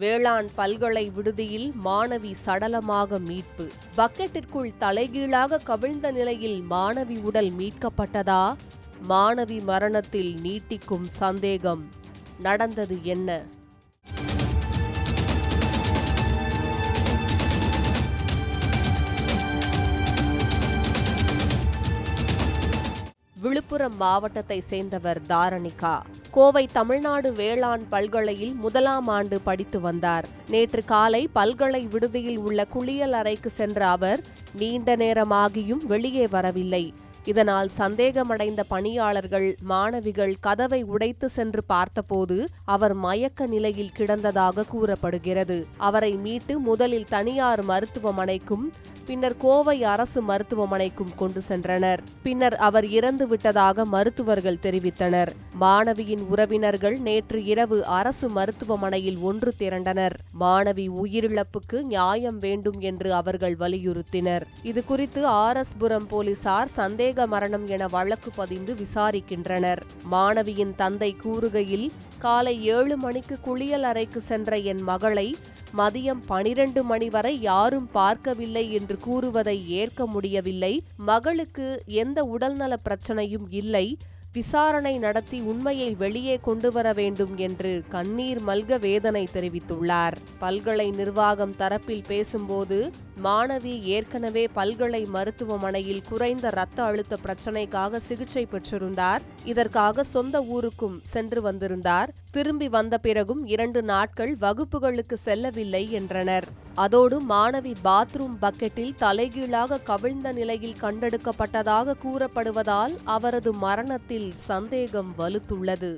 வேளாண் பல்கலை விடுதியில் மாணவி சடலமாக மீட்பு. பக்கெட்டிற்குள் தலைகீழாக கவிழ்ந்த நிலையில் மாணவி உடல் மீட்கப்பட்டதா? மாணவி மரணத்தில் நீட்டிக்கும் சந்தேகம். நடந்தது என்ன? விழுப்புரம் மாவட்டத்தை சேர்ந்தவர் தாரணிகா. கோவை தமிழ்நாடு வேளாண் பல்கலையில் முதலாம் ஆண்டு படித்து வந்தார். நேற்று காலை பல்கலை விடுதியில் உள்ள குளியல் அறைக்கு சென்ற அவர் நீண்ட நேரமாகியும் வெளியே வரவில்லை. இதனால் சந்தேகமடைந்த பணியாளர்கள், மாணவிகள் கதவை உடைத்து சென்று பார்த்தபோது அவர் மயக்க நிலையில் கிடந்ததாக கூறப்படுகிறது. அவரை மீட்டு முதலில் தனியார் மருத்துவமனைக்கும் பின்னர் கோவை அரசு மருத்துவமனைக்கும் கொண்டு சென்றனர். பின்னர் அவர் இறந்து விட்டதாக மருத்துவர்கள் தெரிவித்தனர். மாணவியின் உறவினர்கள் நேற்று இரவு அரசு மருத்துவமனையில் ஒன்று திரண்டனர். மாணவி உயிரிழப்புக்கு நியாயம் வேண்டும் என்று அவர்கள் வலியுறுத்தினர். இதுகுறித்து ஆர்எஸ்புரம் போலீசார் சந்தேக மரணம் என வழக்கு பதிந்து விசாரிக்கின்றனர். மாணவியின் தந்தை கூறுகையில், காலை 7 மணிக்கு குளியல் அறைக்கு சென்ற என் மகளை மதியம் 12 மணி வரை யாரும் பார்க்கவில்லை என்று கூறுவதை ஏற்க முடியவில்லை. மகளுக்கு எந்த உடல்நல பிரச்சனையும் இல்லை. விசாரணை நடத்தி உண்மையை வெளியே கொண்டு வர வேண்டும் என்று கண்ணீர் மல்க வேதனை தெரிவித்துள்ளார். பல்கலை நிர்வாகம் தரப்பில் பேசும்போது, மாணவி ஏற்கனவே பல்கலை மருத்துவமனையில் குறைந்த இரத்த அழுத்த பிரச்சனைக்காக சிகிச்சை பெற்றிருந்தார். இதற்காக சொந்த ஊருக்கும் சென்று வந்திருந்தார். திரும்பி வந்த பிறகும் 2 நாட்கள் வகுப்புகளுக்கு செல்லவில்லை என்றனர். அதோடு மாணவி பாத்ரூம் பக்கெட்டில் தலைகீழாக கவிழ்ந்த நிலையில் கண்டெடுக்கப்பட்டதாக கூறப்படுவதால் அவரது மரணத்தில் சந்தேகம் வலுத்துள்ளது.